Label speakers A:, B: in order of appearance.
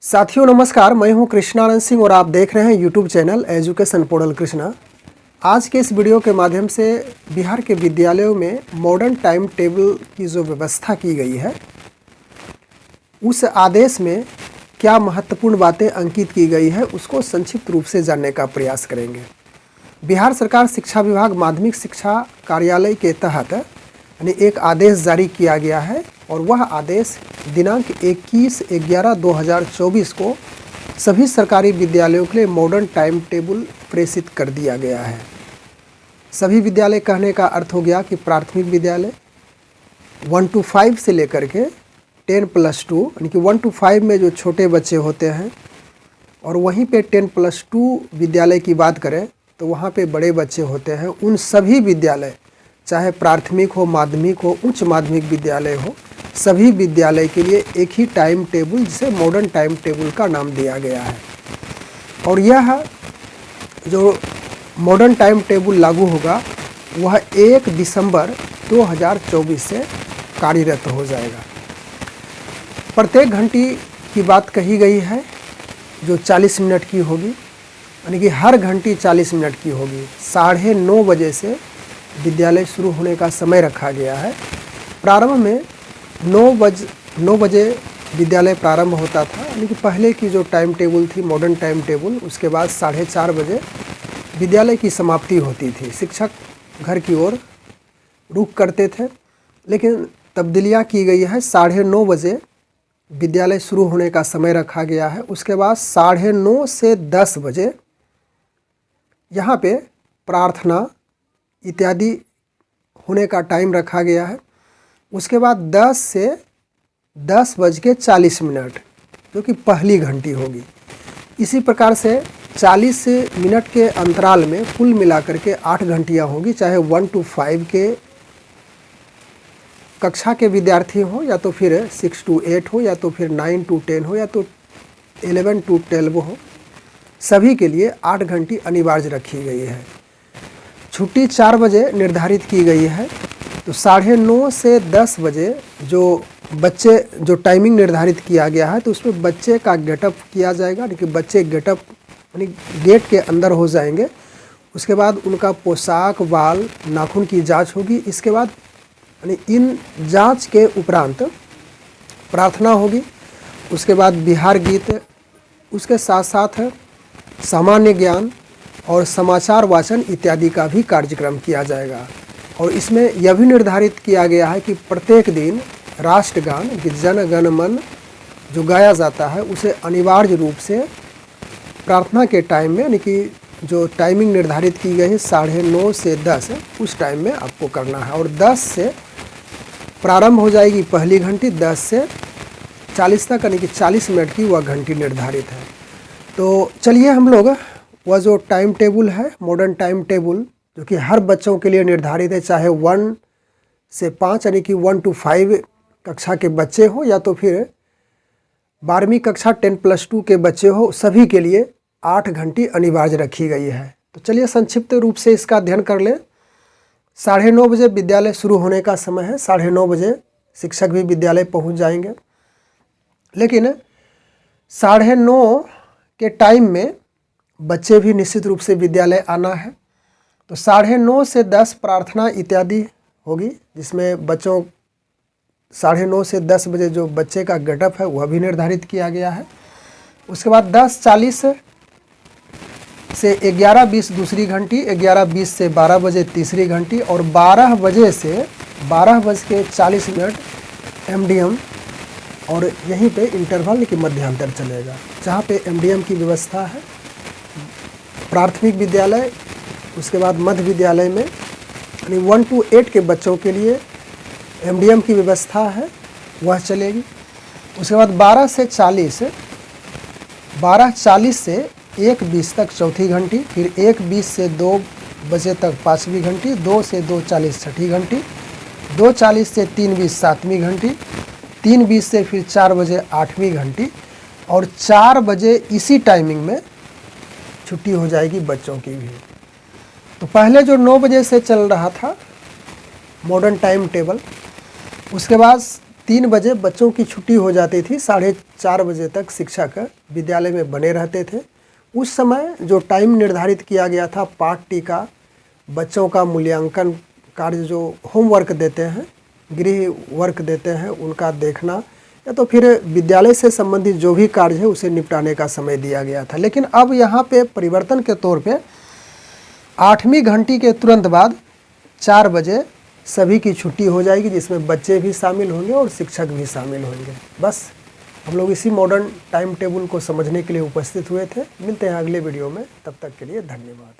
A: साथियों नमस्कार, मैं हूं कृष्णानंद सिंह और आप देख रहे हैं YouTube channel education portal Krishna. आज के इस वीडियो के माध्यम से बिहार के विद्यालयों में मॉडर्न टाइम टेबल की जो व्यवस्था की गई है उस आदेश में क्या महत्वपूर्ण बातें अंकित की गई है उसको संक्षिप्त रूप से जानने का प्रयास करेंगे। बिहार सरकार शिक्षा विभाग माध्यमिक शिक्षा कार्यालय के तहत यानी एक आदेश जारी किया गया है और वह आदेश दिनांक 21/11/2024 को सभी सरकारी विद्यालयों के लिए मॉडर्न टाइम टेबल प्रेषित कर दिया गया है। सभी विद्यालय कहने का अर्थ हो गया कि प्राथमिक विद्यालय 1 to 5 से लेकर के 10+2 यानी कि 1 to 5 में जो छोटे बच्चे होते हैं और वहीं पे 10+2 विद्यालय की बात करें तो वहाँ पे बड़े बच्चे होते हैं। उन सभी विद्यालय चाहे प्राथमिक हो, माध्यमिक हो, उच्च माध्यमिक विद्यालय हो, सभी विद्यालय के लिए एक ही टाइम टेबल जिसे मॉडर्न टाइम टेबल का नाम दिया गया है। और यह जो मॉडर्न टाइम टेबल लागू होगा वह 1 दिसंबर 2024 से कार्यरत हो जाएगा। प्रत्येक घंटी की बात कही गई है जो 40 मिनट की होगी, यानी कि हर घंटी 40 मिनट की होगी। 9:30 बजे से विद्यालय शुरू होने का समय रखा गया है। प्रारंभ में 9 बजे विद्यालय प्रारंभ होता था, यानी कि पहले की जो टाइम टेबल थी मॉडर्न टाइम टेबल, उसके बाद 4:30 बजे विद्यालय की समाप्ति होती थी। शिक्षक घर की ओर रुख करते थे, लेकिन तब्दीलियाँ की गई है। 9:30 बजे विद्यालय शुरू होने का समय रखा गया है। उसके बाद 9:30 से 10 बजे यहाँ पे प्रार्थना इत्यादि होने का टाइम रखा गया है। उसके बाद 10 से 10:40 जो कि पहली घंटी होगी। इसी प्रकार से 40 मिनट के अंतराल में कुल मिलाकर के 8 घंटियाँ होंगी, चाहे 1 to 5 के कक्षा के विद्यार्थी हो या तो फिर 6 to 8 हो या तो फिर 9 to 10 हो या तो 11 to 12 हो, सभी के लिए 8 घंटी अनिवार्य रखी गई है। छुट्टी 4 बजे निर्धारित की गई है। तो 9:30 से 10 बजे जो टाइमिंग निर्धारित किया गया है तो उसमें बच्चे का गेटअप किया जाएगा, यानी कि बच्चे गेटअप यानी गेट के अंदर हो जाएंगे। उसके बाद उनका पोशाक, बाल, नाखून की जांच होगी। इसके बाद यानी इन जांच के उपरांत प्रार्थना होगी। उसके बाद बिहार गीत, उसके साथ साथ सामान्य ज्ञान और समाचार वाचन इत्यादि का भी कार्यक्रम किया जाएगा। और इसमें यह भी निर्धारित किया गया है कि प्रत्येक दिन राष्ट्रगान जन गण मन जो गाया जाता है उसे अनिवार्य रूप से प्रार्थना के टाइम में, यानी कि जो टाइमिंग निर्धारित की गई है 9:30 से 10, उस टाइम में आपको करना है। और 10 से प्रारंभ हो जाएगी पहली घंटी, 10 से 40 तक, यानी कि 40 मिनट की वह घंटी निर्धारित है। तो चलिए हम लोग वह जो टाइम टेबल है मॉडर्न टाइम टेबल जो कि हर बच्चों के लिए निर्धारित है, चाहे 1 से 5 यानी कि 1 to 5 कक्षा के बच्चे हो या तो फिर 12वीं कक्षा 10+2 के बच्चे हो, सभी के लिए 8 घंटी अनिवार्य रखी गई है। तो चलिए संक्षिप्त रूप से इसका अध्ययन कर लें। 9:30 बजे विद्यालय शुरू होने का समय है। 9:30 बजे शिक्षक भी विद्यालय पहुंच जाएंगे, लेकिन 9:30 के टाइम में बच्चे भी निश्चित रूप से विद्यालय आना है। तो 9:30 से 10 प्रार्थना इत्यादि होगी, जिसमें बच्चों 9:30 से 10 बजे जो बच्चे का गेटअप है वह भी निर्धारित किया गया है। उसके बाद 10:40 से 11:20 दूसरी घंटी, 11:20 से 12 बजे तीसरी घंटी और 12 बजे से 12:40 MDM और यहीं पे इंटरवल की मध्यांतर चलेगा, जहाँ पे MDM की व्यवस्था है। प्राथमिक विद्यालय, उसके बाद मध्य विद्यालय में यानी 1 to 8 के बच्चों के लिए MDM की व्यवस्था है, वह चलेगी। उसके बाद 12:40 से 1:20 तक चौथी घंटी, फिर 1:20 से 2 बजे तक 5वीं घंटी, 2 से 2:40 छठी घंटी, 2:40 से 3:20 7वीं घंटी, 3:20 से फिर 4 बजे 8वीं घंटी और 4 बजे इसी टाइमिंग में छुट्टी हो जाएगी बच्चों की भी। तो पहले जो 9 बजे से चल रहा था मॉडर्न टाइम टेबल, उसके बाद 3 बजे बच्चों की छुट्टी हो जाती थी, 4:30 बजे तक शिक्षक विद्यालय में बने रहते थे। उस समय जो टाइम निर्धारित किया गया था पाठ टीका, बच्चों का मूल्यांकन कार्य जो होमवर्क देते हैं, गृह वर्क देते हैं, उनका देखना, या तो फिर विद्यालय से संबंधित जो भी कार्य है उसे निपटाने का समय दिया गया था। लेकिन अब यहाँ पे परिवर्तन के तौर पे 8वीं घंटी के तुरंत बाद 4 बजे सभी की छुट्टी हो जाएगी, जिसमें बच्चे भी शामिल होंगे और शिक्षक भी शामिल होंगे। बस हम लोग इसी मॉडर्न टाइम टेबल को समझने के लिए उपस्थित हुए थे। मिलते हैं अगले वीडियो में, तब तक के लिए धन्यवाद।